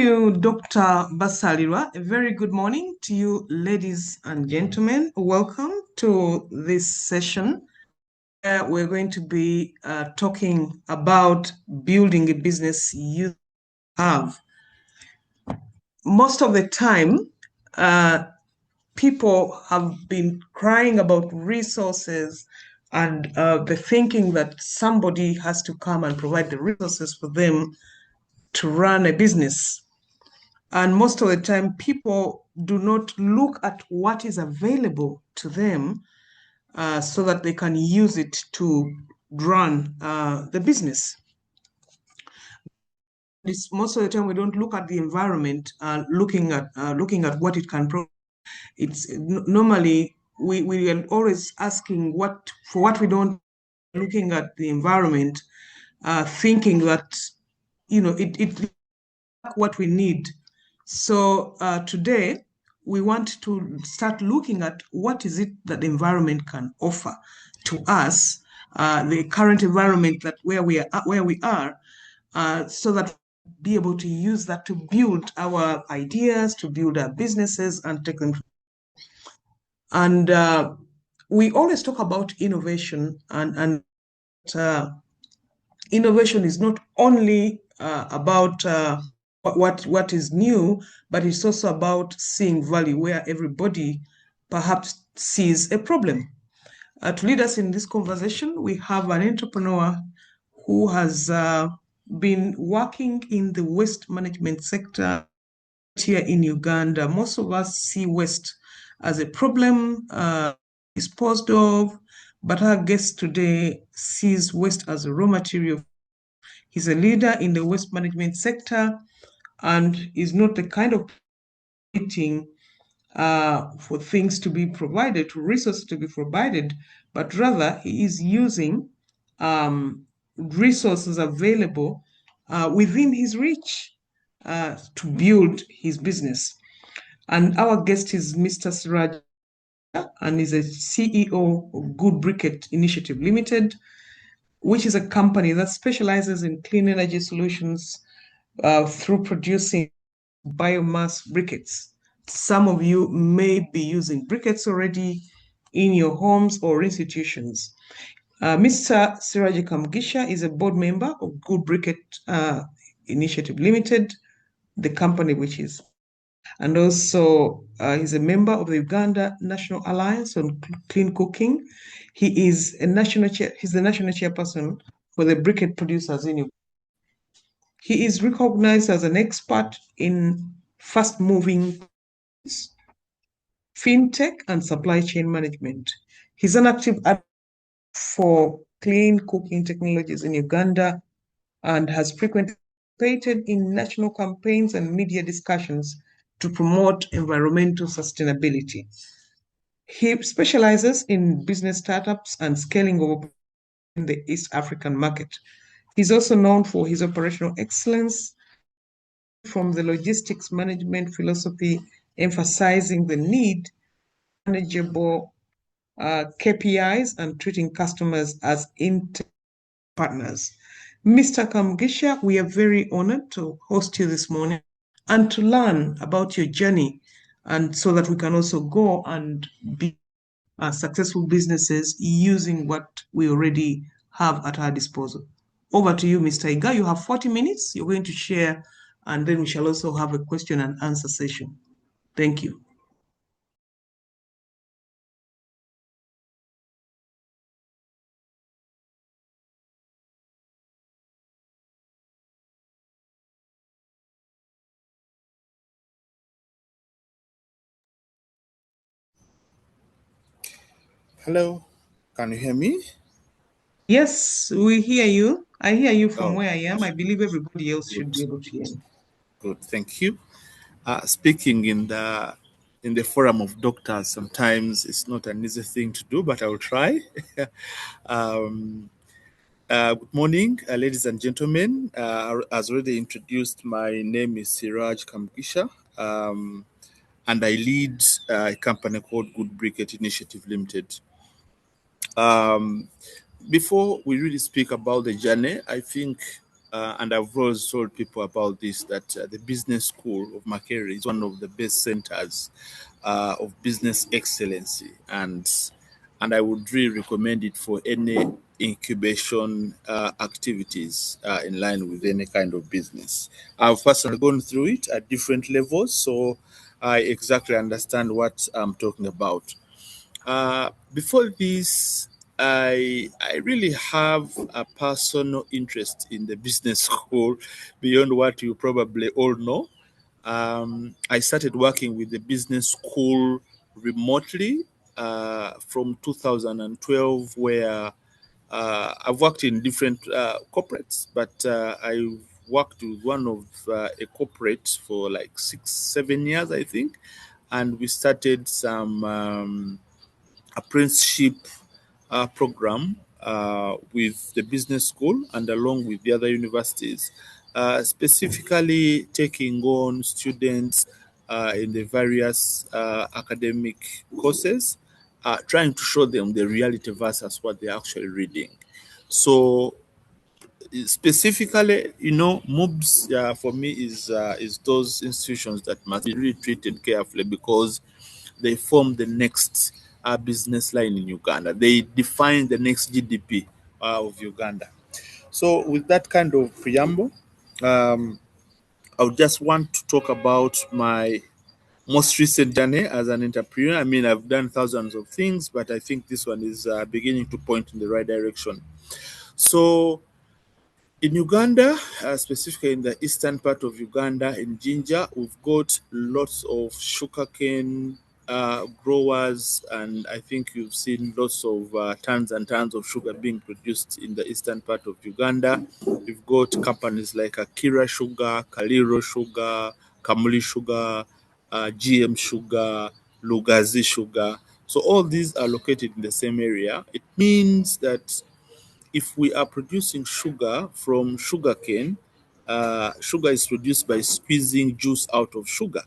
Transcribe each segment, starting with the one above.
you, Dr. Basalirwa. A very good morning to you, ladies and gentlemen. Welcome to this session. We're going to be talking about building a business you have. Most of the time, people have been crying about resources and the thinking that somebody has to come and provide the resources for them to run a business. And most of the time, people do not look at what is available to them so that they can use it to run the business. Most of the time, we don't look at the environment, looking at what it can provide. It's normally we are always asking what we don't, looking at the environment, thinking that it what we need. So today we want to start looking at what is it that the environment can offer to us, the current environment that where we are, so that be able to use that to build our ideas, to build our businesses and take them. And we always talk about innovation, and innovation is not only about what is new, but it's also about seeing value where everybody perhaps sees a problem. To lead us in this conversation, we have an entrepreneur who has been working in the waste management sector here in Uganda. Most of us see waste as a problem disposed of, but our guest today sees waste as a raw material. He's a leader in the waste management sector and is not the kind of waiting for things to be provided, to resources to be provided, but rather he is using resources available within his reach to build his business. And our guest is Mr. Siraje, and is a CEO of Good Briquette Initiative Limited, which is a company that specializes in clean energy solutions through producing biomass briquettes. Some of you may be using briquettes already in your homes or institutions. Mr. Siraje Kamugisha is a board member of Good Briquette Initiative Limited, the company which is, and also he's a member of the Uganda National Alliance on Clean Cooking. He is he's the national chairperson for the briquette producers in Uganda. He is recognized as an expert in fast-moving fintech and supply chain management. He's an active advocate for clean cooking technologies in Uganda and has frequently participated in national campaigns and media discussions to promote environmental sustainability. He specializes in business startups and scaling of in the East African market. He's also known for his operational excellence from the logistics management philosophy, emphasizing the need for manageable KPIs and treating customers as partners. Mr. Kamugisha, we are very honored to host you this morning and to learn about your journey, and so that we can also go and be successful businesses using what we already have at our disposal. Over to you, Mr. Iga. You have 40 minutes. You're going to share, and then we shall also have a question and answer session. Thank you. Hello, can you hear me? Yes, we hear you. I hear you from where I am. I believe everybody else should be able to hear you. Good, thank you. Speaking in the forum of doctors, sometimes it's not an easy thing to do, but I will try. Good morning, ladies and gentlemen. As already introduced, my name is Siraje Kamugisha, and I lead a company called Good Briquette Initiative Limited. Before we really speak about the journey, I think and I've always told people about this, that the business school of Makerere is one of the best centers of business excellency, and I would really recommend it for any incubation activities in line with any kind of business. I've personally gone through it at different levels, so I exactly understand what I'm talking about. Before this, I really have a personal interest in the business school beyond what you probably all know. I started working with the business school remotely from 2012, where I've worked in different corporates, but I worked with one of a corporate for like 6, 7 years, I think, and we started some. Apprenticeship program with the business school and along with the other universities, specifically taking on students in the various academic courses, trying to show them the reality versus what they're actually reading. So specifically, MOOCs for me is those institutions that must be really treated carefully because they form the next business line in Uganda. They define the next GDP of Uganda. So, with that kind of preamble, um, I would just want to talk about my most recent journey as an entrepreneur. I mean, I've done thousands of things, but I think this one is beginning to point in the right direction. So, in Uganda, specifically in the eastern part of Uganda, in Jinja, we've got lots of sugarcane growers, and I think you've seen lots of tons and tons of sugar being produced in the eastern part of Uganda. We've got companies like Akira Sugar, Kaliro Sugar, Kamuli Sugar, GM Sugar, Lugazi Sugar. So all these are located in the same area. It means that if we are producing sugar from sugarcane, sugar is produced by squeezing juice out of sugar.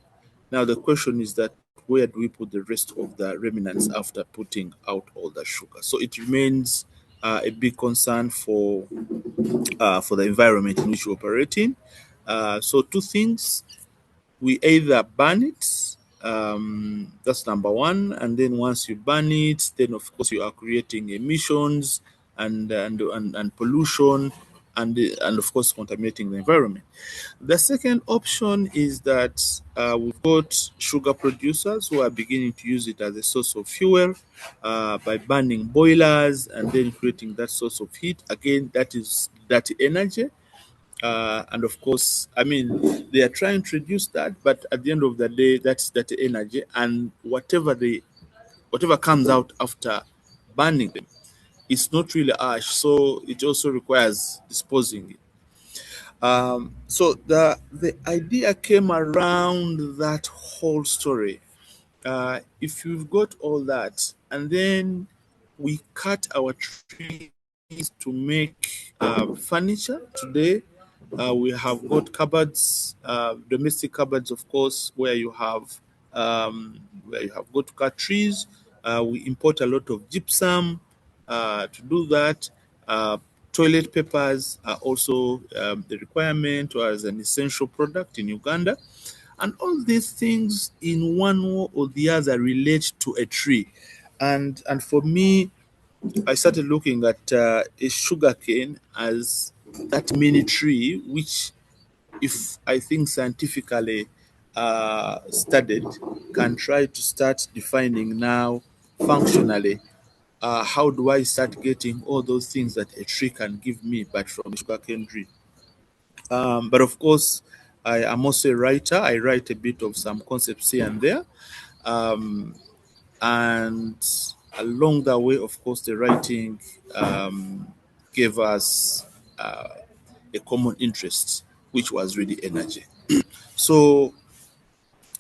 Now the question is that where do we put the rest of the remnants after putting out all the sugar? So it remains a big concern for the environment in which we operate in. So two things: we either burn it, that's number one, and then once you burn it, then of course you are creating emissions and pollution, and of course contaminating the environment. The second option is that we've got sugar producers who are beginning to use it as a source of fuel by burning boilers and then creating that source of heat. Again, that is dirty energy, and of course, I mean, they are trying to reduce that, but at the end of the day, that's that energy, and whatever comes out after burning them, it's not really ash, so it also requires disposing it. So the idea came around that whole story. If you've got all that, and then we cut our trees to make furniture today. We have got cupboards, domestic cupboards, of course, where you have got to cut trees. We import a lot of gypsum to do that. Uh, Toilet papers are also the requirement or as an essential product in Uganda. And all these things, in one way or the other, relate to a tree. And for me, I started looking at a sugarcane as that mini tree, which, if I think scientifically studied, can try to start defining now functionally how do I start getting all those things that a tree can give me, but from a sugarcane tree. But of course, I am also a writer. I write a bit of some concepts here and there. Um, and along the way, of course, the writing gave us a common interest, which was really energy. So,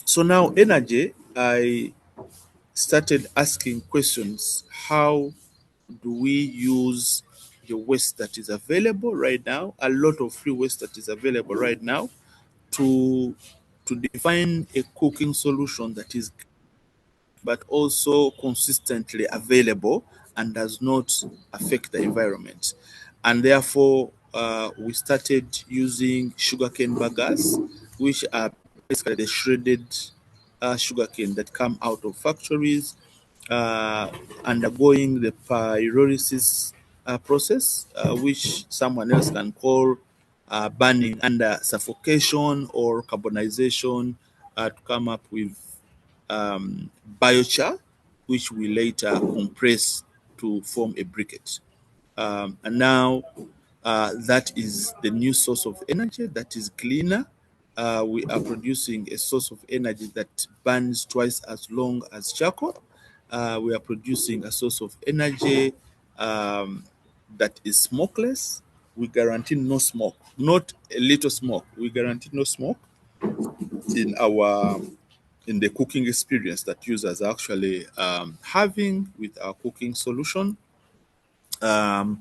so now energy, I started asking questions. How do we use the waste that is available right now? A lot of free waste that is available right now to to define a cooking solution that is but also consistently available and does not affect the environment. And therefore, we started using sugarcane burgers, which are basically the shredded sugarcane that come out of factories, uh, undergoing the pyrolysis process, which someone else can call burning under suffocation or carbonization, to come up with biochar, which we later compress to form a briquette. And now that is the new source of energy that is cleaner. We are producing a source of energy that burns twice as long as charcoal. We are producing a source of energy that is smokeless. We guarantee no smoke, not a little smoke. We guarantee no smoke in our in the cooking experience that users are actually having with our cooking solution. And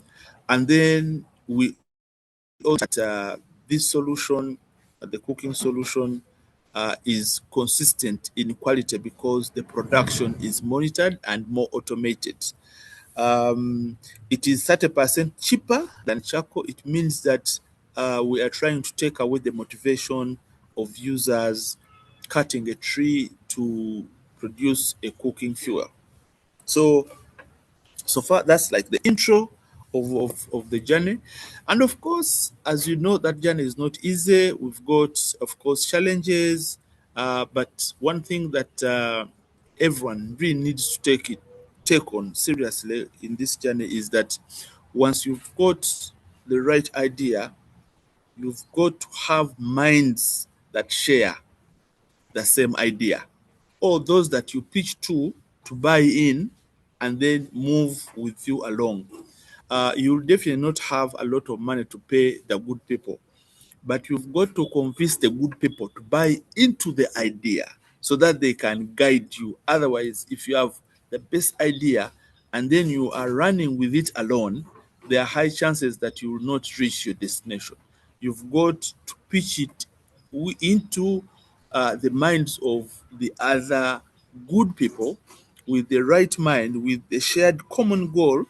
then we also that this solution, the cooking solution, is consistent in quality because the production is monitored and more automated. Um, it is 30% cheaper than charcoal. It means that we are trying to take away the motivation of users cutting a tree to produce a cooking fuel. So so far that's like the intro of the journey. And of course, as you know, that journey is not easy. We've got, of course, challenges, but one thing that everyone really needs to take on seriously in this journey is that once you've got the right idea, you've got to have minds that share the same idea, or those that you pitch to buy in and then move with you along. You'll definitely not have a lot of money to pay the good people, but you've got to convince the good people to buy into the idea so that they can guide you. Otherwise, if you have the best idea and then you are running with it alone, there are high chances that you will not reach your destination. You've got to pitch it into the minds of the other good people with the right mind, with the shared common goal,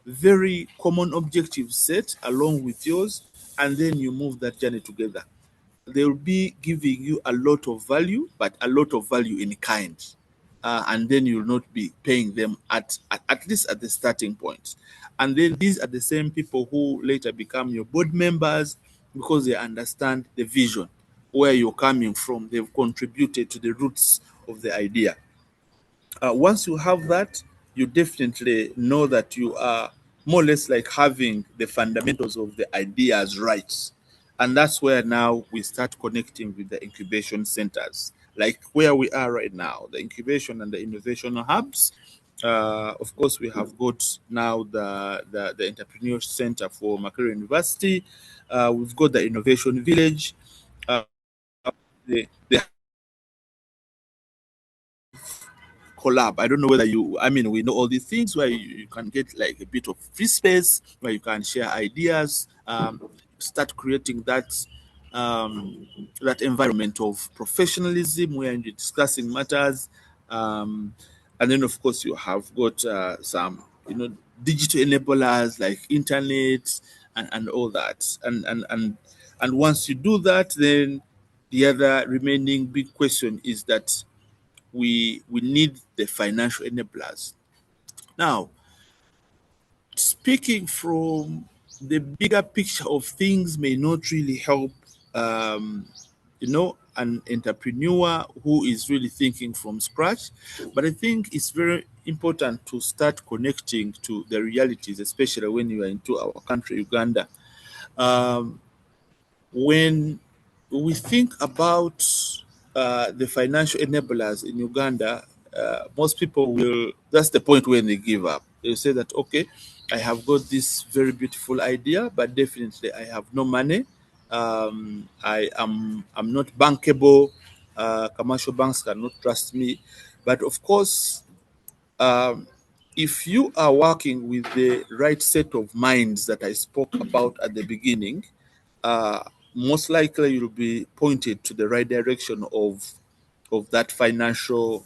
very common objective set along with yours, and then you move that journey together. They'll be giving you a lot of value, but a lot of value in kind. And then you'll not be paying them at least at the starting point. And then these are the same people who later become your board members because they understand the vision, where you're coming from. They've contributed to the roots of the idea. Once you have that, you definitely know that you are more or less like having the fundamentals of the ideas right. And that's where now we start connecting with the incubation centers, like where we are right now, the incubation and the innovation hubs. Of course, we have got now the Entrepreneur Center for Makerere University. We've got the Innovation Village. The collab. I don't know whether I mean, we know all these things where you can get like a bit of free space where you can share ideas, start creating that environment of professionalism where you're discussing matters. And then, of course, you have got some, digital enablers like internet and all that. And once you do that, then the other remaining big question is that we need the financial enablers. Now, speaking from the bigger picture of things may not really help, an entrepreneur who is really thinking from scratch. But I think it's very important to start connecting to the realities, especially when you are into our country, Uganda. Um, when we think about the financial enablers in Uganda, most people will, that's the point when they give up. They'll say that, okay, I have got this very beautiful idea, but definitely I have no money. I'm not bankable. Commercial banks cannot trust me. But of course, um, if you are working with the right set of minds that I spoke about at the beginning, uh, most likely you'll be pointed to the right direction of that financial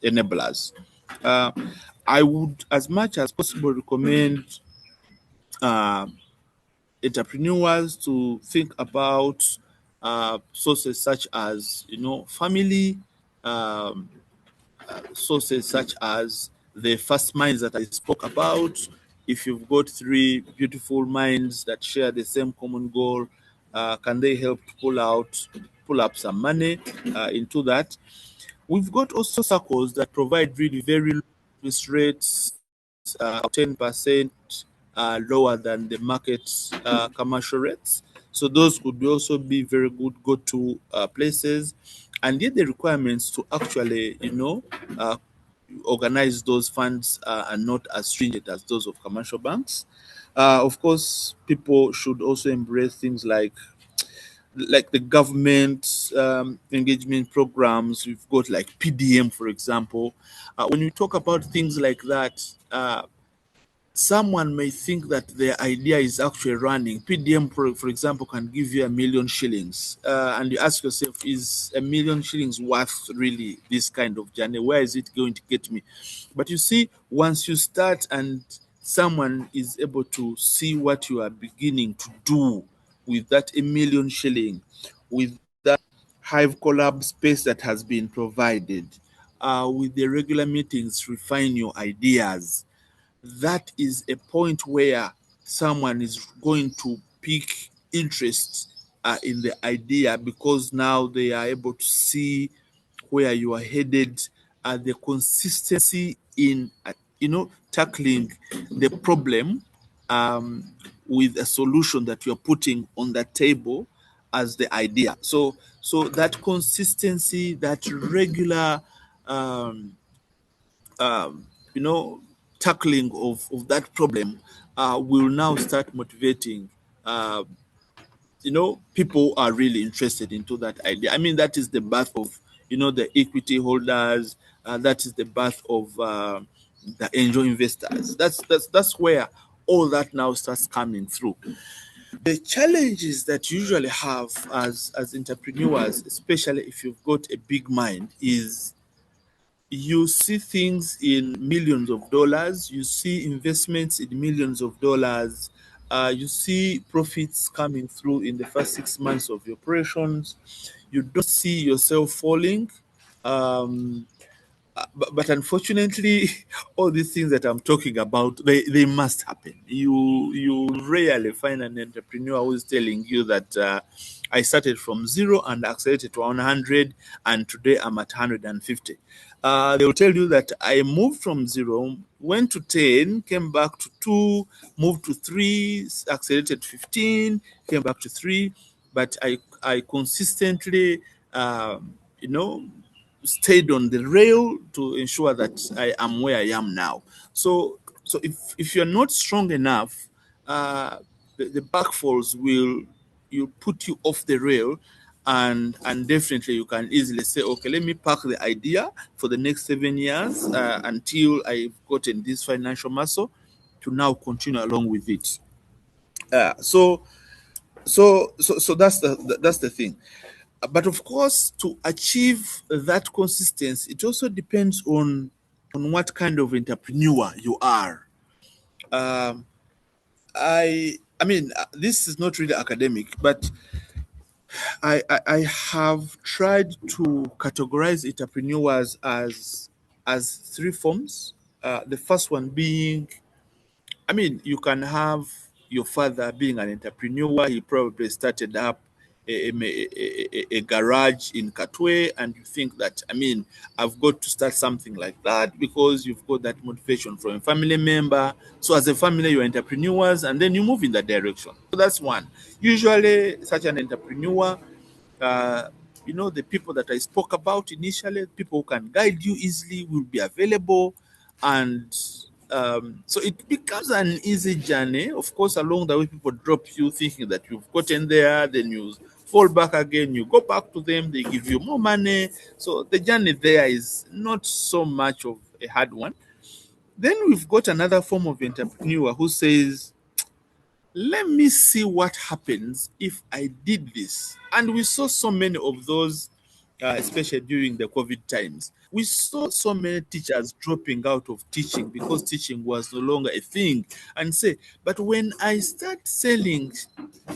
enablers. Uh, I would, as much as possible, recommend entrepreneurs to think about sources such as, family, um, sources such as the first minds that I spoke about. If you've got three beautiful minds that share the same common goal, can they help to pull up some money into that? We've got also circles that provide really very low interest rates, 10% lower than the market commercial rates. So those could also be very good go-to places. And yet the requirements to actually, uh, organize those funds are not as stringent as those of commercial banks. Of course, people should also embrace things like the government engagement programs. We've got like PDM, for example. When we talk about things like that, someone may think that their idea is actually running. PDM, for example, can give you 1,000,000 shillings. And you ask yourself, is 1,000,000 shillings worth really this kind of journey? Where is it going to get me? But you see, once you start and someone is able to see what you are beginning to do with that 1,000,000 shilling, with that Hive Collab space that has been provided, with the regular meetings, refine your ideas, that is a point where someone is going to pick interest in the idea, because now they are able to see where you are headed, the consistency in tackling the problem with a solution that you're putting on the table as the idea. So that consistency, that regular um, um, you know, tackling of that problem will now start motivating. Uh, People are really interested into that idea. I mean, that is the birth of, the equity holders. That is the birth of the angel investors. That's where all that now starts coming through. The challenges that you usually have as entrepreneurs, especially if you've got a big mind, is you see things in millions of dollars, you see investments in millions of dollars, you see profits coming through in the first 6 months of your operations. You don't see yourself falling. Um, but unfortunately, all these things that I'm talking about, they must happen. You rarely find an entrepreneur who is telling you that I started from zero and accelerated to 100, and today I'm at 150. They will tell you that I moved from zero, went to 10, came back to 2, moved to 3, accelerated 15, came back to 3, but I consistently, you know stayed on the rail to ensure that I am where I am now. So if you're not strong enough, the backfalls will put you off the rail, and definitely you can easily say, okay, let me park the idea for the next 7 years until I've gotten this financial muscle to now continue along with it. So that's the thing. But of course, to achieve that consistency, it also depends on what kind of entrepreneur you are. Um, I mean, this is not really academic, but I have tried to categorize entrepreneurs as three forms. The first one being, I mean, you can have your father being an entrepreneur. He probably started up a garage in Katwe, and you think that, I mean, I've got to start something like that because you've got that motivation from a family member. So, as a family, you're entrepreneurs, and then you move in that direction. So, that's one. Usually, such an entrepreneur, uh, the people that I spoke about initially, people who can guide you easily, will be available. And so it becomes an easy journey. Of course, along the way, people drop you thinking that you've gotten there, then you fall back again, you go back to them, they give you more money. So the journey there is not so much of a hard one. Then we've got another form of entrepreneur who says, let me see what happens if I did this. And we saw so many of those especially during the COVID times. We saw so many teachers dropping out of teaching because teaching was no longer a thing. And say, but when I start selling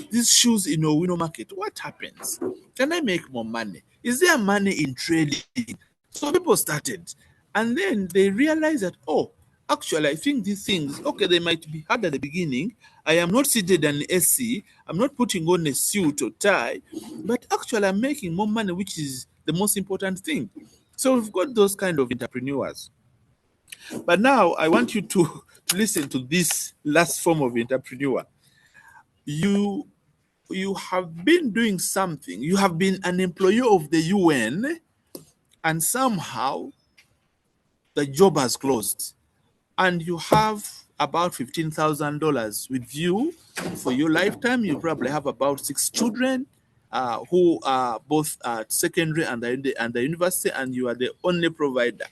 these shoes in Owino market, what happens? Can I make more money? Is there money in trading? So people started. And then they realized that, oh, actually, I think these things, okay, they might be hard at the beginning. I am not seated in an AC. I'm not putting on a suit or tie, but actually, I'm making more money, which is the most important thing. So we've got those kind of entrepreneurs. But now I want you to listen to this last form of entrepreneur. You you have been doing something. You have been an employee of the UN, and somehow the job has closed, and you have about $15,000 with you for your lifetime. You probably have about 6 children who are both at secondary and the university, and you are the only provider.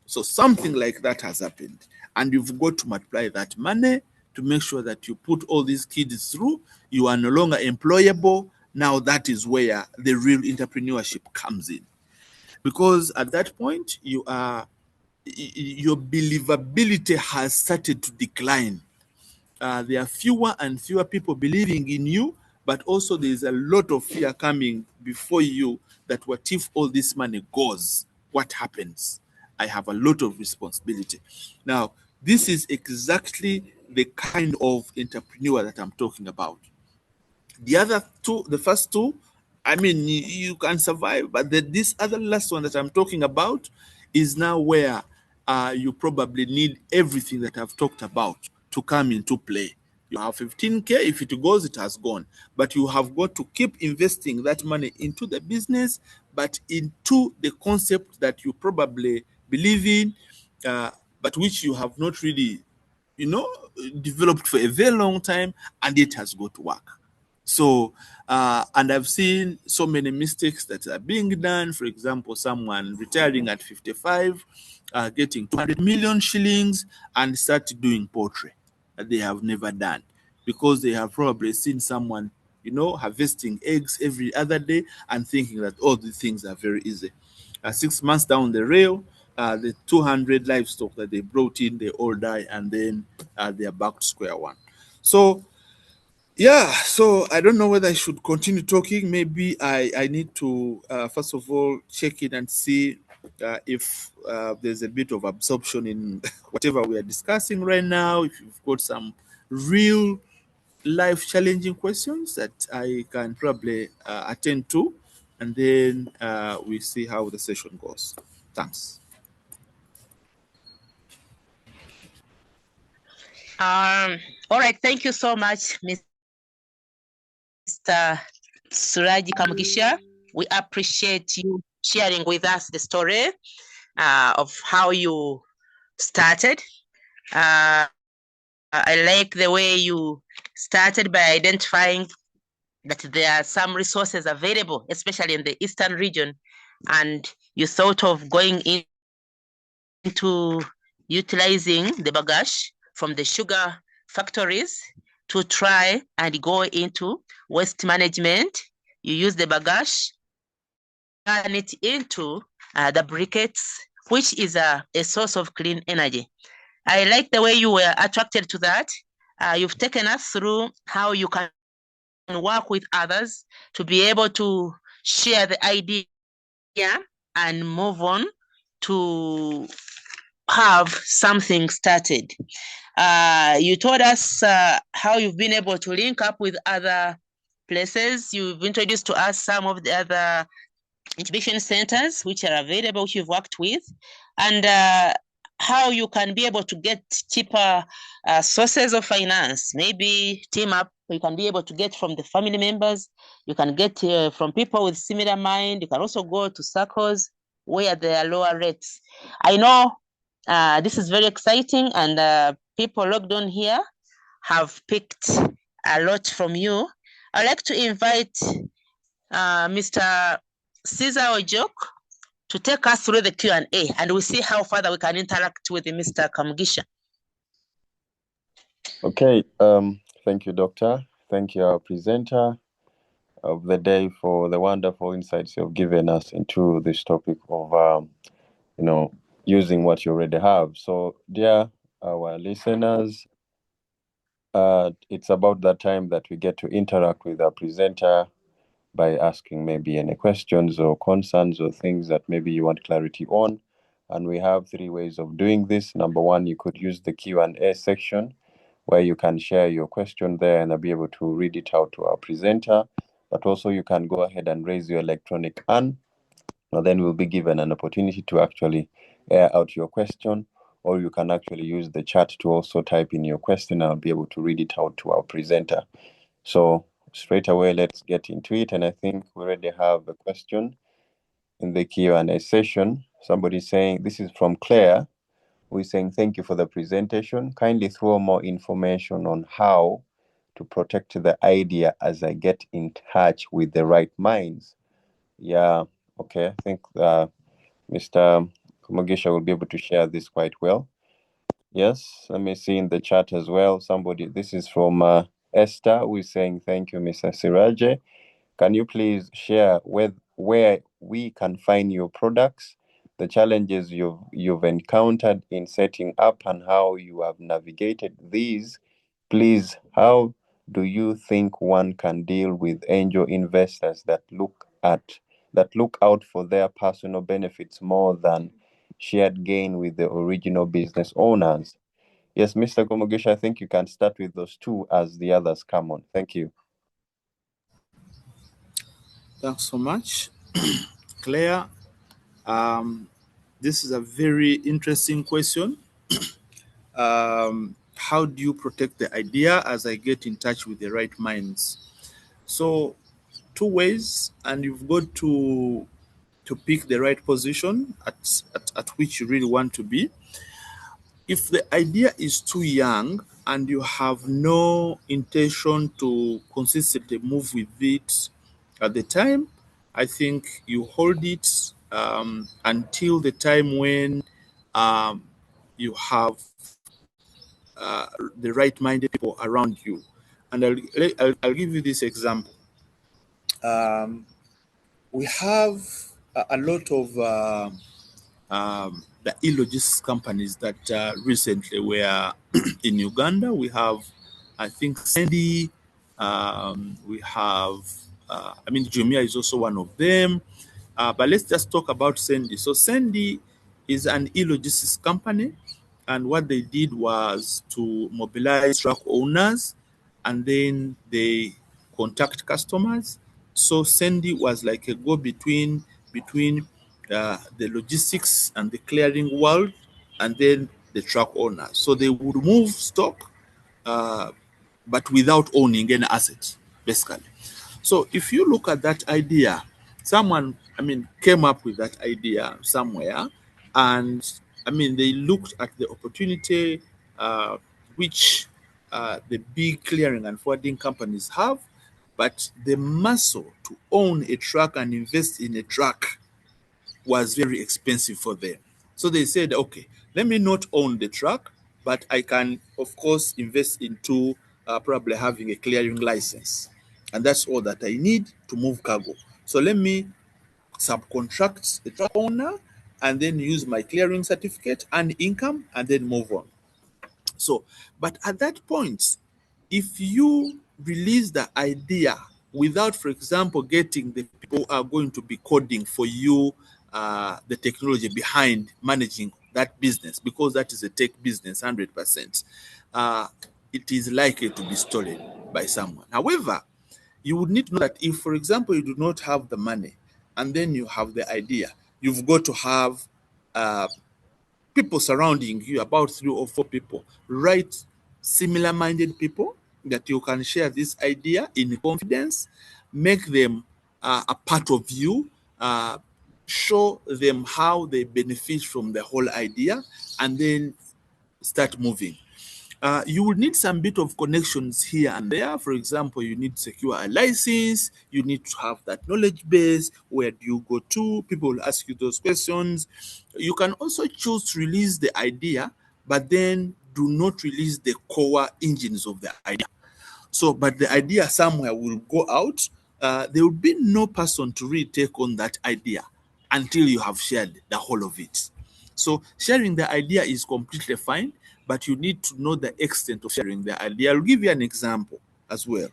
So something like that has happened, and you've got to multiply that money to make sure that you put all these kids through. You are no longer employable. Now that is where the real entrepreneurship comes in, because at that point your believability has started to decline. There are fewer and fewer people believing in you, but also there's a lot of fear coming before you that what if all this money goes? What happens? I have a lot of responsibility. Now, this is exactly the kind of entrepreneur that I'm talking about. The other two, the first two, I mean, you can survive, but this other last one that I'm talking about is now where you probably need everything that I've talked about to come into play. You have 15K, if it goes, it has gone. But you have got to keep investing that money into the business, but into the concept that you probably believe in, but which you have not really, developed for a very long time, and it has got to work. So, and I've seen so many mistakes that are being done. For example, someone retiring at 55, getting 200 million shillings and start doing poultry that they have never done because they have probably seen someone, harvesting eggs every other day and thinking that all these things are very easy. 6 months down the rail, the 200 livestock that they brought in, they all die, and then they are back to square one. So, yeah, so I don't know whether I should continue talking. Maybe I need to, first of all, check in and see if there's a bit of absorption in whatever we are discussing right now. If you've got some real life challenging questions that I can probably attend to, and then we see how the session goes. Thanks. All right, thank you so much, Mr. Siraje Kamugisha. We appreciate you sharing with us the story of how you started. I like the way you started by identifying that there are some resources available, especially in the Eastern region, and you thought of going into utilizing the bagasse from the sugar factories to try and go into waste management. You use the bagasse, turn it into the briquettes, which is a source of clean energy. I like the way you were attracted to that. You've taken us through how you can work with others to be able to share the idea and move on to have something started. You told us how you've been able to link up with other places. You've introduced to us some of the other incubation centers which are available, which you've worked with, and how you can be able to get cheaper sources of finance. Maybe team up, you can be able to get from the family members, you can get from people with similar mind, you can also go to circles where there are lower rates. I know this is very exciting, and people logged on here have picked a lot from you. I'd like to invite Mr. Caesar Ojok to take us through the Q&A, and we'll see how further we can interact with Mr. Kamugisha. Okay, thank you, Doctor. Thank you, our presenter. of the day for the wonderful insights you've given us into this topic of, using what you already have. So, dear our listeners, it's about that time that we get to interact with our presenter by asking maybe any questions or concerns or things that maybe you want clarity on. And we have three ways of doing this. Number one, you could use the Q&A section where you can share your question there and I'll be able to read it out to our presenter. But also you can go ahead and raise your electronic hand. And then we'll be given an opportunity to actually air out your question, or you can actually use the chat to also type in your question and I'll be able to read it out to our presenter. So straight away, let's get into it. And I think we already have a question in the Q&A session. Somebody saying, this is from Claire, who is saying, thank you for the presentation. Kindly throw more information on how to protect the idea as I get in touch with the right minds. Yeah, okay. I think Mr. Kamugisha will be able to share this quite well. Yes, let me see in the chat as well. Somebody, this is from Esther, who is saying, thank you, Mr. Siraje. Can you please share where we can find your products, the challenges you've encountered in setting up, and how you have navigated these? Please, how do you think one can deal with angel investors that look out for their personal benefits more than shared gain with the original business owners? Yes, Mr. Komogisha, I think you can start with those two as the others come on. Thank you. Thanks so much, Claire. This is a very interesting question. How do you protect the idea as I get in touch with the right minds? So, two ways, and you've got to pick the right position at which you really want to be. If the idea is too young and you have no intention to consistently move with it at the time, I think you hold it until the time when you have the right-minded people around you. And I'll give you this example. We have a lot of the e-logistics companies that recently were in Uganda. We have, I think, Sandy. We have, Jumia is also one of them. But let's just talk about Sandy. So Sandy is an e-logistics company, and what they did was to mobilize truck owners, and then they contact customers. So Sandy was like a go-between between the logistics and the clearing world, and then the truck owner. So they would move stock, but without owning any asset, basically. So if you look at that idea, someone, came up with that idea somewhere, and they looked at the opportunity which the big clearing and forwarding companies have, but the muscle to own a truck and invest in a truck was very expensive for them. So they said, okay, let me not own the truck, but I can, of course, invest into probably having a clearing license. And that's all that I need to move cargo. So let me subcontract the truck owner and then use my clearing certificate and income and then move on. So, but at that point, if you release the idea without, for example, getting the people who are going to be coding for you the technology behind managing that business, because that is a tech business, 100%, it is likely to be stolen by someone. However, you would need to know that if, for example, you do not have the money and then you have the idea, you've got to have people surrounding you, about 3 or 4 people, right? Similar minded people that you can share this idea in confidence, make them a part of you, show them how they benefit from the whole idea, and then start moving. You will need some bit of connections here and there. For example, you need to secure a license. You need to have that knowledge base. Where do you go to? People will ask you those questions. You can also choose to release the idea, but then do not release the core engines of the idea. So, but the idea somewhere will go out there will be no person to really take on that idea until you have shared the whole of it. So sharing the idea is completely fine, but you need to know the extent of sharing the idea. I'll give you an example as well.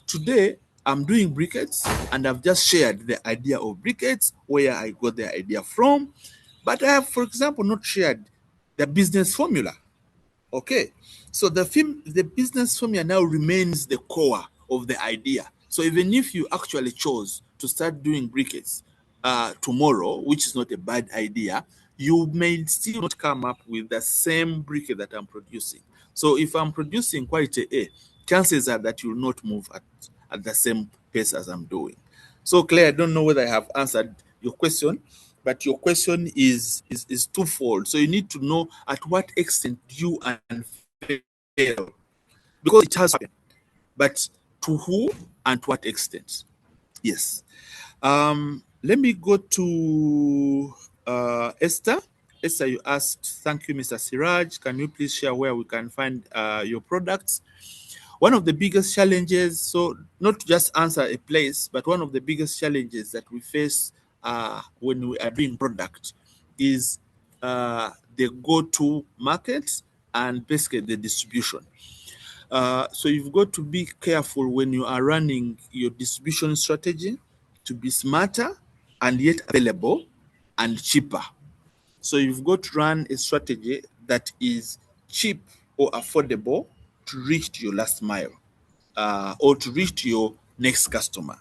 Today, I'm doing briquettes, and I've just shared the idea of briquettes, where I got the idea from, but I have, for example, not shared the business formula. Okay, so the business formula now remains the core of the idea. So even if you actually chose to start doing briquettes tomorrow, which is not a bad idea, you may still not come up with the same briquette that I'm producing. So if I'm producing quality A, chances are that you will not move at the same pace as I'm doing. So Claire, I don't know whether I have answered your question, but your question is twofold. So you need to know at what extent you unfail, because it has happened, but to who and to what extent. Yes. Let me go to Esther. Esther, you asked, thank you, Mr. Siraj. Can you please share where we can find your products? One of the biggest challenges, so not to just answer a place, but one of the biggest challenges that we face when we are doing product is the go-to market and basically the distribution. So you've got to be careful when you are running your distribution strategy to be smarter and yet available and cheaper. So you've got to run a strategy that is cheap or affordable to reach to your last mile or to reach to your next customer.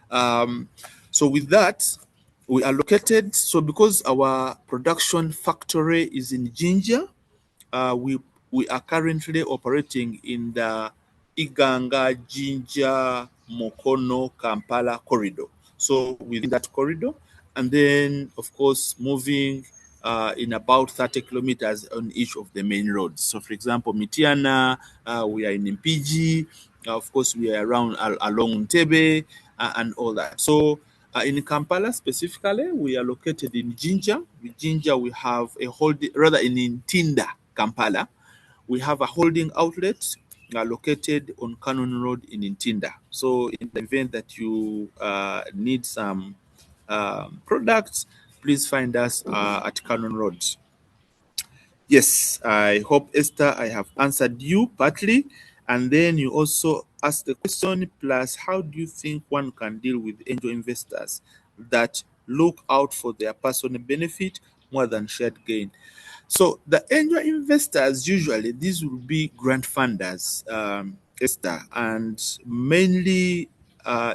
So with that, we are located. So because our production factory is in Jinja, we are currently operating in the Iganga, Jinja, Mokono, Kampala corridor. So within that corridor, and then of course moving in about 30 kilometers on each of the main roads. So for example, Mitiana, we are in Mpigi, of course we are around along Ntebe and all that. So in Kampala specifically, we are located in Jinja. With Jinja, we have a holding, rather in Ntinda, Kampala, we have a holding outlet located on Cannon Road in Ntinda. So in the event that you need some products, please find us at Cannon Road. Yes, I hope, Esther, I have answered you partly. And then you also asked the question, plus, how do you think one can deal with angel investors that look out for their personal benefit more than shared gain? So the angel investors, usually, these will be grant funders, Esther, and mainly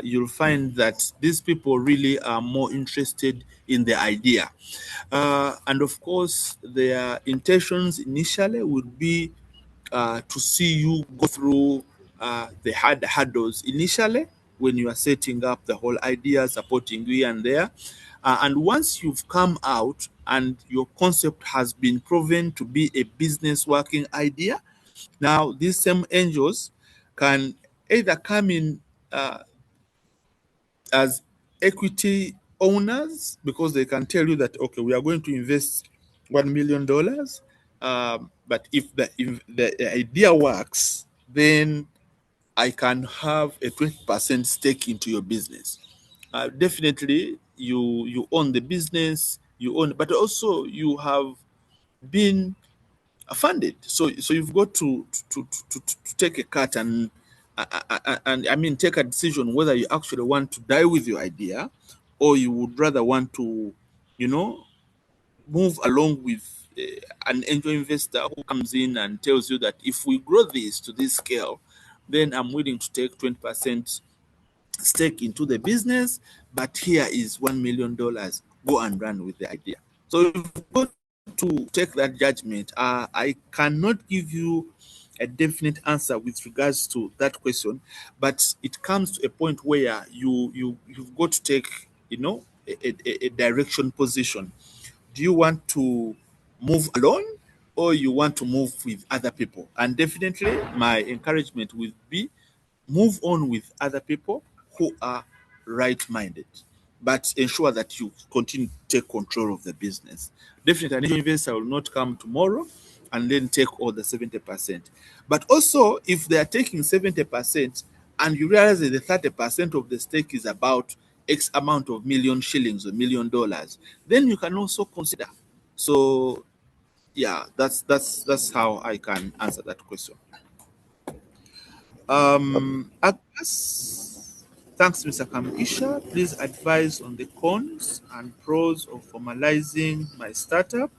you'll find that these people really are more interested in the idea. And of course, their intentions initially would be to see you go through the hard hurdles initially when you are setting up the whole idea, supporting you here and there. And once you've come out and your concept has been proven to be a business working idea, now these same angels can either come in as equity owners, because they can tell you that, okay, we are going to invest $1 million. But if the idea works, then I can have a 20% stake into your business. Definitely, you own the business, you own, but also you have been funded. So you've got to take a cut and I mean take a decision whether you actually want to die with your idea, or you would rather want to, move along with an angel investor who comes in and tells you that if we grow this to this scale, then I'm willing to take 20% stake into the business, but here is $1 million. Go and run with the idea. So you've got to take that judgment. I cannot give you a definite answer with regards to that question, but it comes to a point where you've got to take, a direction position. Do you want to move alone, or you want to move with other people? And definitely my encouragement would be move on with other people who are right-minded, but ensure that you continue to take control of the business. Definitely, an angel investor will not come tomorrow and then take all the 70%. But also, if they are taking 70%, and you realize that the 30% of the stake is about X amount of million shillings or $1,000,000, then you can also consider. So yeah, that's how I can answer that question. Agnes, thanks, Mr. Kamugisha. Please advise on the cons and pros of formalizing my startup.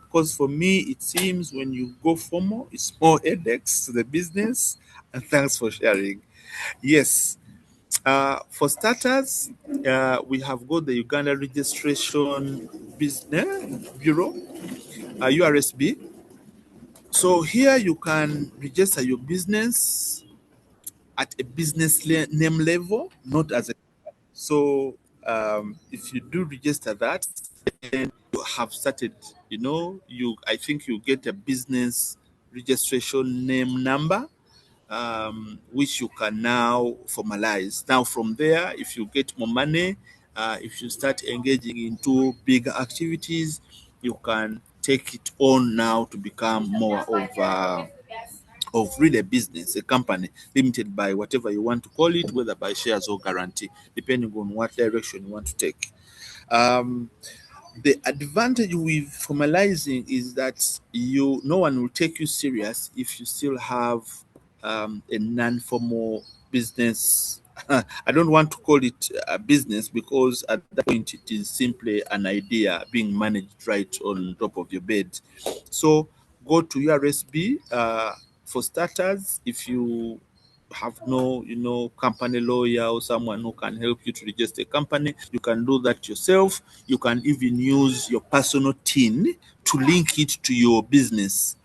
Because for me, it seems when you go formal, it's more headaches to the business. And thanks for sharing. Yes, for starters, we have got the Uganda Registration Business Bureau, URSB. So here you can register your business at a business name level, not as a. So if you do register that, then you have started. I think you get a business registration name number, which you can now formalize. Now, from there, if you get more money, if you start engaging into bigger activities, you can take it on now to become more of really a business, a company, limited by whatever you want to call it, whether by shares or guarantee, depending on what direction you want to take. Um, the advantage with formalizing is that no one will take you serious if you still have a non-formal business. I don't want to call it a business, because at that point it is simply an idea being managed right on top of your bed. So go to URSB. For starters, if you have no, company lawyer or someone who can help you to register a company, you can do that yourself. You can even use your personal TIN to link it to your business,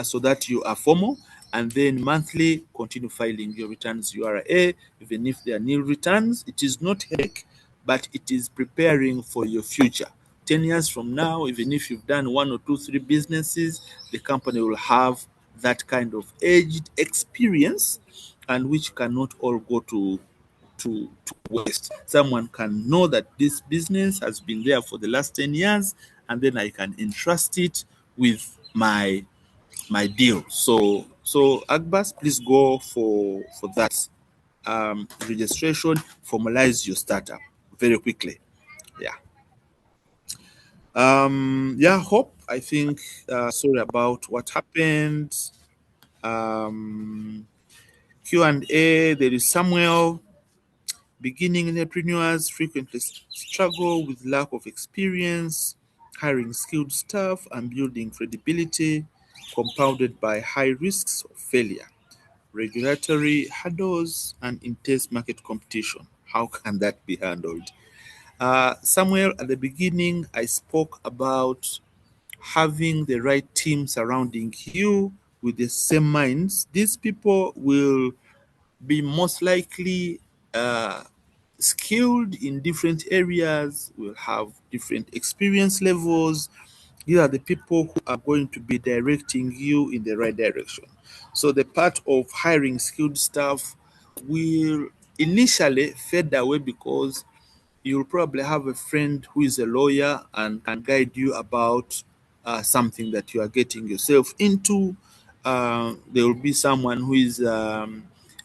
so that you are formal, and then monthly continue filing your returns URA. Even if they are nil returns, it is not headache, but it is preparing for your future. 10 years from now, even if you've done 1 or 2, 3 businesses, the company will have that kind of aged experience, and which cannot all go to waste. Someone can know that this business has been there for the last 10 years, and then I can entrust it with my deal. So Agbas, please go for that registration. Formalize your startup very quickly. Yeah. Hope. I think sorry about what happened. Q&A. There is Samuel. Beginning entrepreneurs frequently struggle with lack of experience, hiring skilled staff, and building credibility, compounded by high risks of failure, regulatory hurdles, and intense market competition. How can that be handled? Samuel, at the beginning, I spoke about having the right team surrounding you with the same minds. These people will be most likely skilled in different areas, will have different experience levels. These are the people who are going to be directing you in the right direction. So the part of hiring skilled staff will initially fade away, because you'll probably have a friend who is a lawyer and can guide you about something that you are getting yourself into. There will be someone who is uh,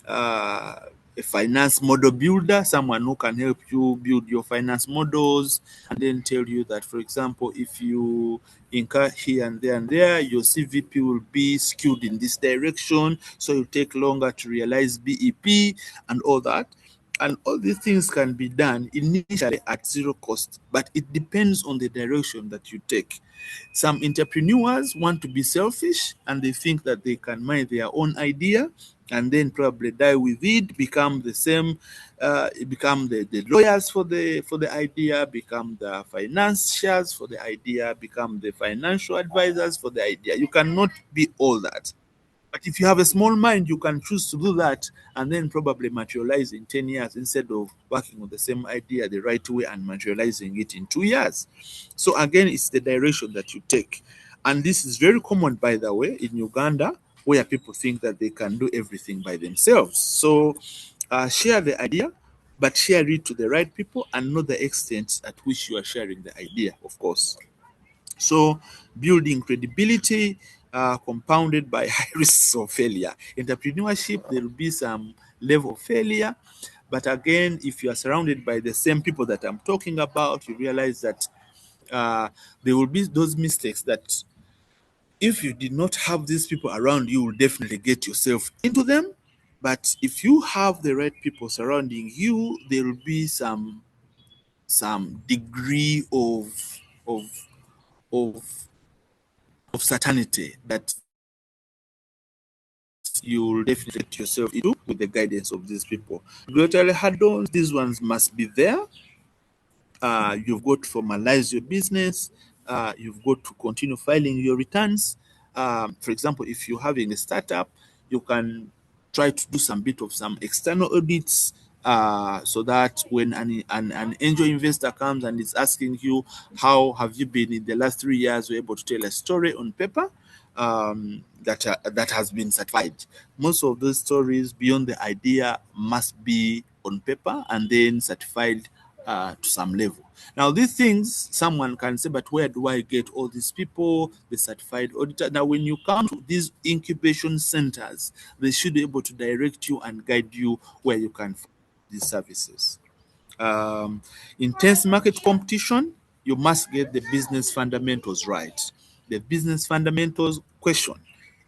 a finance model builder, someone who can help you build your finance models, and then tell you that, for example, if you incur here and there, your CVP will be skewed in this direction, so it'll take longer to realize BEP and all that. And all these things can be done initially at zero cost, but it depends on the direction that you take. Some entrepreneurs want to be selfish, and they think that they can mind their own idea and then probably die with it, become the same, become the lawyers for the idea, become the financiers for the idea, become the financial advisors for the idea. You cannot be all that. But if you have a small mind, you can choose to do that and then probably materialize in 10 years, instead of working on the same idea the right way and materializing it in 2 years. So again, it's the direction that you take. And this is very common, by the way, in Uganda, where people think that they can do everything by themselves. So share the idea, but share it to the right people, and know the extent at which you are sharing the idea, of course. So building credibility, compounded by high risks of failure. Entrepreneurship, there will be some level of failure. But again, if you are surrounded by the same people that I'm talking about, you realize that there will be those mistakes that if you did not have these people around, you will definitely get yourself into them. But if you have the right people surrounding you, there will be some degree of of of certainty that you'll definitely get yourself into with the guidance of these people. Regulatory hurdles, these ones must be there. You've got to formalize your business. You've got to continue filing your returns. For example, if you're having a startup, you can try to do some bit of some external audits so that when an angel investor comes and is asking you, how have you been in the last 3 years, you're able to tell a story on paper that has been certified. Most of those stories beyond the idea must be on paper and then certified to some level. Now, these things, someone can say, but where do I get all these people, the certified auditor? Now, when you come to these incubation centers, they should be able to direct you and guide you where you can find these services. Intense market competition, you must get the business fundamentals right. The business fundamentals question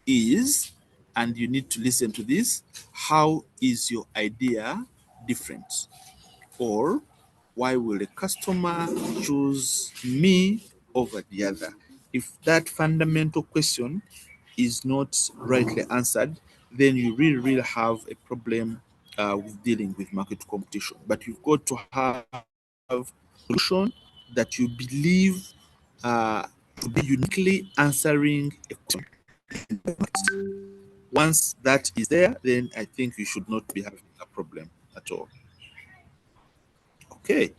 is, and you need to listen to this, how is your idea different? Or why will a customer choose me over the other? If that fundamental question is not rightly answered, then you really have a problem with dealing with market competition. But you've got to have a solution that you believe to be uniquely answering a question. Once that is there, then I think you should not be having a problem at all. Okay.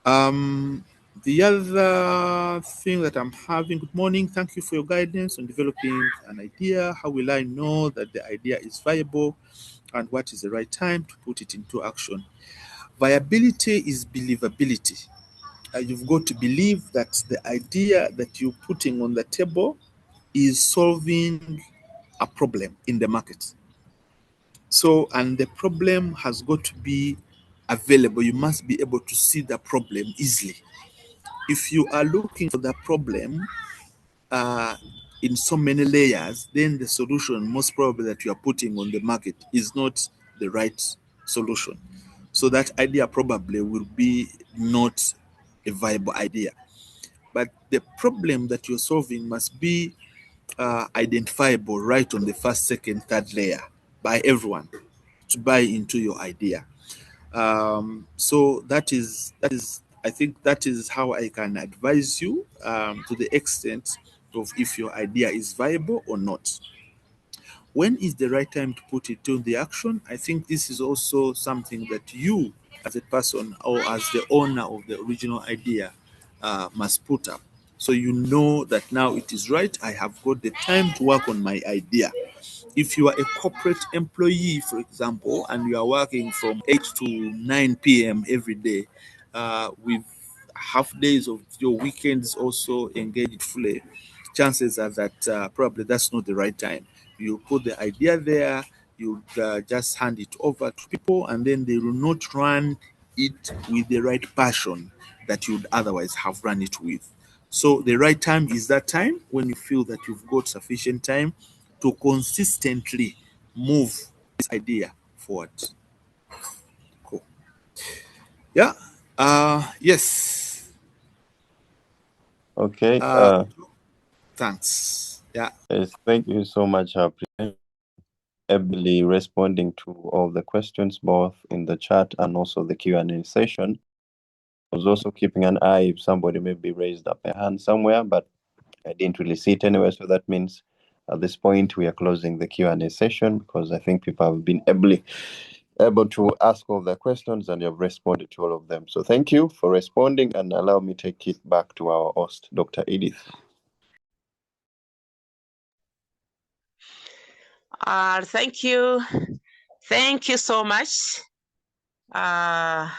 The other thing that I'm having, good morning, thank you for your guidance on developing an idea. How will I know that the idea is viable and what is the right time to put it into action? Viability is believability. You've got to believe that the idea that you're putting on the table is solving a problem in the market. So, and the problem has got to be available. You must be able to see the problem easily. If you are looking for the problem in so many layers, then the solution most probably that you are putting on the market is not the right solution. So that idea probably will be not a viable idea. But the problem that you're solving must be identifiable right on the first, second, third layer by everyone to buy into your idea. So that is I think that is how I can advise you to the extent of if your idea is viable or not. When is the right time to put it to the action? I think this is also something that you as a person or as the owner of the original idea must put up. So you know that now it is right. I have got the time to work on my idea. If you are a corporate employee, for example, and you are working from 8 to 9 p.m. every day, with half days of your weekends also engaged fully, chances are that probably that's not the right time. You put the idea there, you just hand it over to people, and then they will not run it with the right passion that you'd otherwise have run it with. So the right time is that time when you feel that you've got sufficient time to consistently move this idea forward. Cool. Yeah. Yes. Okay. Thanks. Yeah. Yes, thank you so much, ably responding to all the questions, both in the chat and also the Q&A session. I was also keeping an eye if somebody maybe raised up a hand somewhere, but I didn't really see it anywhere. So that means at this point we are closing the Q&A session because I think people have been able to ask all the questions and you have responded to all of them. So thank you for responding, and allow me to take it back to our host, Dr. Edith. Thank you. Thank you so much, Mr.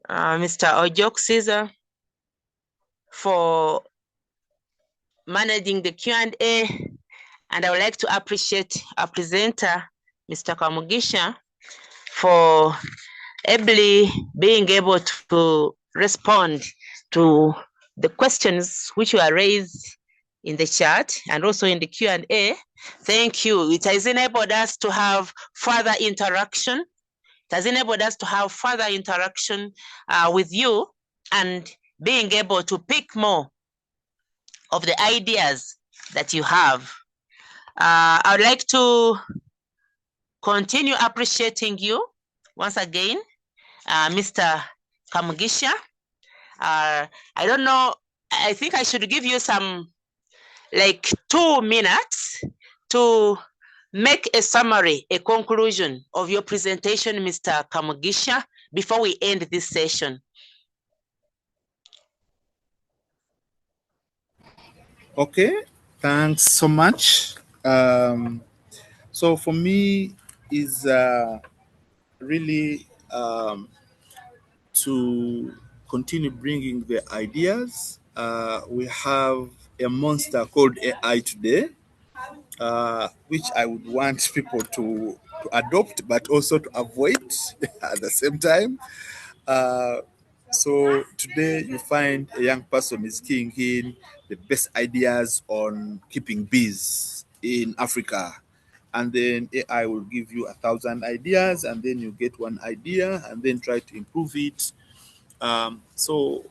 Ojok Caesar, for managing the Q&A. And I would like to appreciate our presenter, Mr. Kamugisha, for ably being able to respond to the questions which were raised in the chat and also in the Q&A. Thank you. It has enabled us to have further interaction. It has enabled us to have further interaction with you and being able to pick more of the ideas that you have. I would like to continue appreciating you once again, Mr. Kamugisha. I don't know, I think I should give you some like 2 minutes to make a summary, a conclusion of your presentation, Mr. Kamugisha, before we end this session. Okay, thanks so much. So for me, is really to continue bringing the ideas. We have a monster called AI today, which I would want people to adopt, but also to avoid at the same time. So today you find a young person is keying in the best ideas on keeping bees in Africa. And then AI will give you 1,000 ideas, and then you get one idea and then try to improve it. So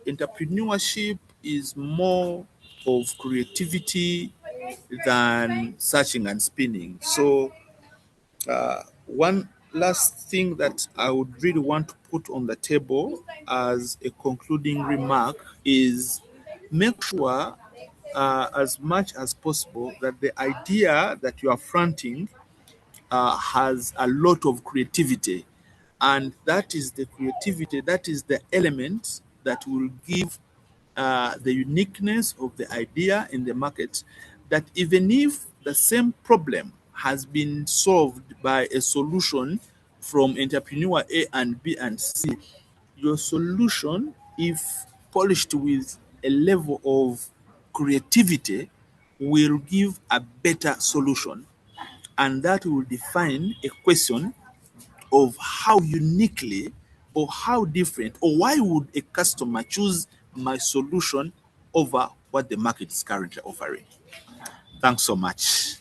entrepreneurship is more of creativity than searching and spinning. So one last thing that I would really want to put on the table as a concluding remark is make sure as much as possible that the idea that you are fronting has a lot of creativity. And that is the creativity, that is the element that will give the uniqueness of the idea in the market, that even if the same problem has been solved by a solution from entrepreneur A and B and C, your solution, if polished with a level of creativity, will give a better solution. And that will define a question of how uniquely or how different or why would a customer choose my solution over what the market is currently offering. Thanks so much.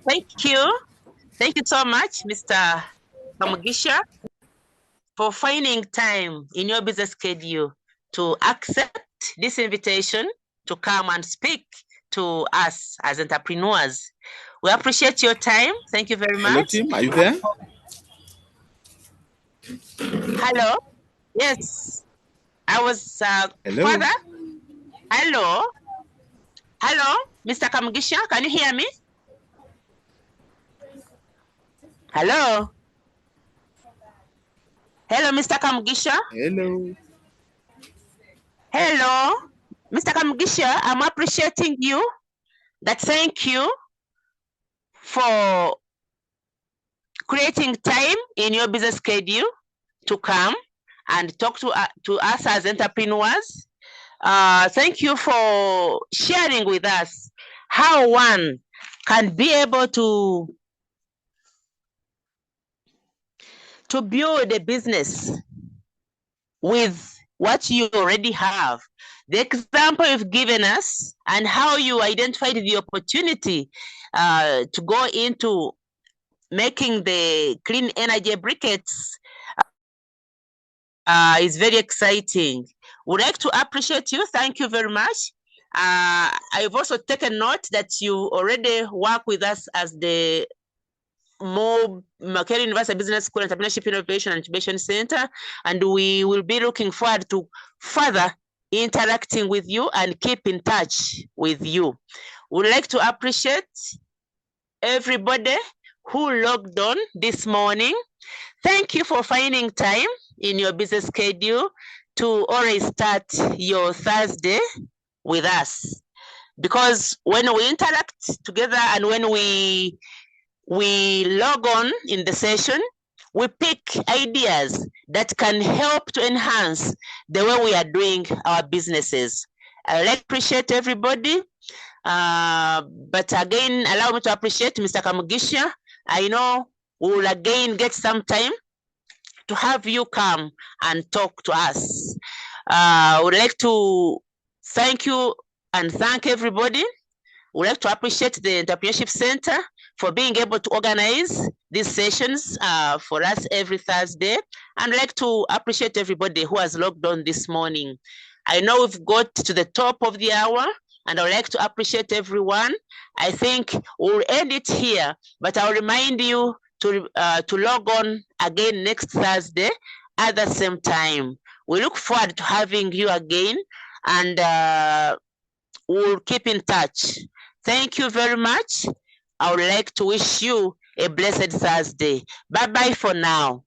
Thank you. Thank you so much, Mr. Kamugisha, for finding time in your busy schedule to accept this invitation to come and speak to us as entrepreneurs. We appreciate your time. Thank you very much. Hello, Tim. Are you there? Hello. Yes. I was Hello. Father. Hello. Hello, Mr. Kamugisha. Can you hear me? Hello. Hello, Mr. Kamugisha. Hello. Hello, Mr. Kamugisha. I'm appreciating you. Thank you for creating time in your business schedule to come and talk to us as entrepreneurs. Thank you for sharing with us how one can be able to build a business with what you already have. The example you've given us and how you identified the opportunity to go into making the clean energy briquettes is very exciting. Would like to appreciate you. Thank you very much. I've also taken note that you already work with us as the Makere University Business School Entrepreneurship Innovation and Incubation Center, and we will be looking forward to further interacting with you and keep in touch with you. Would like to appreciate everybody who logged on this morning. Thank you for finding time in your busy schedule to always start your Thursday with us. Because when we interact together and when we log on in the session, we pick ideas that can help to enhance the way we are doing our businesses. I appreciate everybody. But again, allow me to appreciate Mr. Kamugisha. I know we will again get some time to have you come and talk to us. I would like to thank you and thank everybody. We'd like to appreciate the Entrepreneurship Center for being able to organize these sessions for us every Thursday. And I'd like to appreciate everybody who has logged on this morning. I know we've got to the top of the hour, and I'd like to appreciate everyone. I think we'll end it here, but I'll remind you to log on again next Thursday at the same time. We look forward to having you again, and we'll keep in touch. Thank you very much. I would like to wish you a blessed Thursday. Bye-bye for now.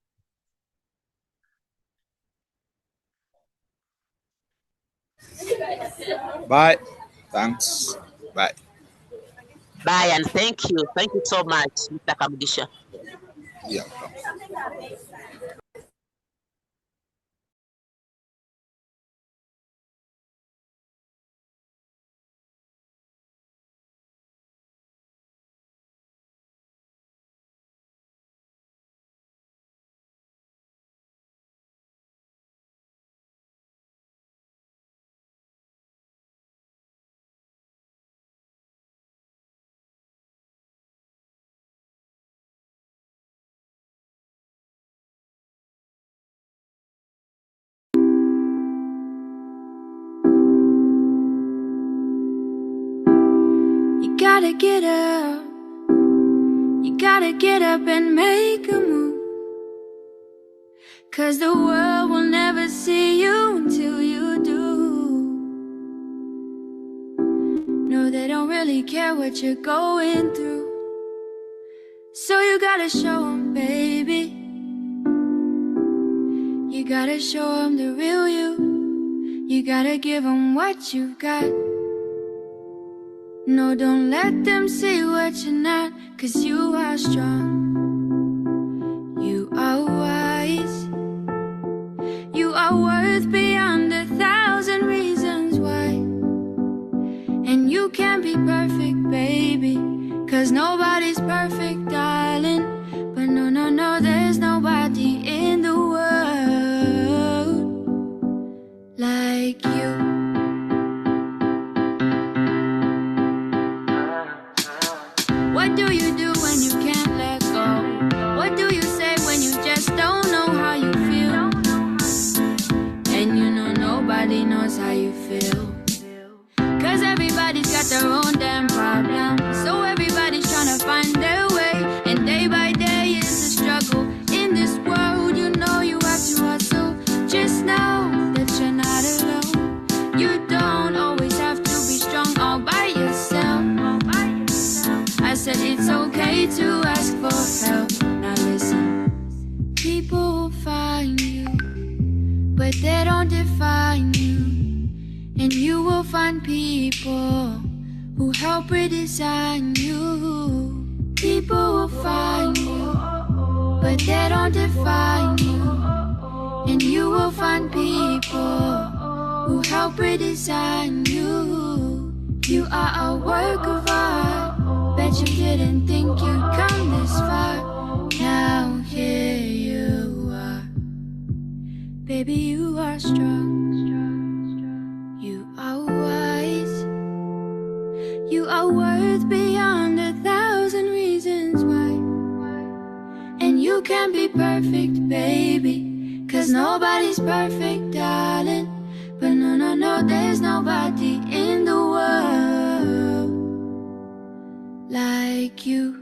Bye. Thanks. Bye. Bye, and thank you. Thank you so much, Mr. Kamugisha. Yeah. You gotta get up. You gotta get up and make a move. 'Cause the world will never see you until you do. No, they don't really care what you're going through. So you gotta show them, baby. You gotta show them the real you. You gotta give them what you've got. No, don't let them see what you're not, 'cause you are strong. You are wise. You are worth beyond 1,000 reasons why. And you can't be perfect, baby, 'cause nobody's perfect, darling. But no, no, no, there's nobody in the world like you. What do you do when you can't let go? What do you say when you just don't know how you feel? And you know nobody knows how you feel. 'Cause everybody's got their own damn problem. So everybody's trying to find their way. And day by day is a struggle. In this world, you know you have to hustle. Just know that you're not alone. You don't always have to be strong all by yourself. I said it's okay to ask for help. Now listen, people will find you, but they don't define you. And you will find people who help redesign you. People will find you, but they don't define you. And you will find people who help redesign you. You are a work of art. Bet you didn't think you'd come this far. Now here you are. Baby, you are strong. You are wise. You are worth beyond 1,000 reasons why. And you can't be perfect, baby, 'cause nobody's perfect, darling. But no, no, no, there's nobody in the world like you.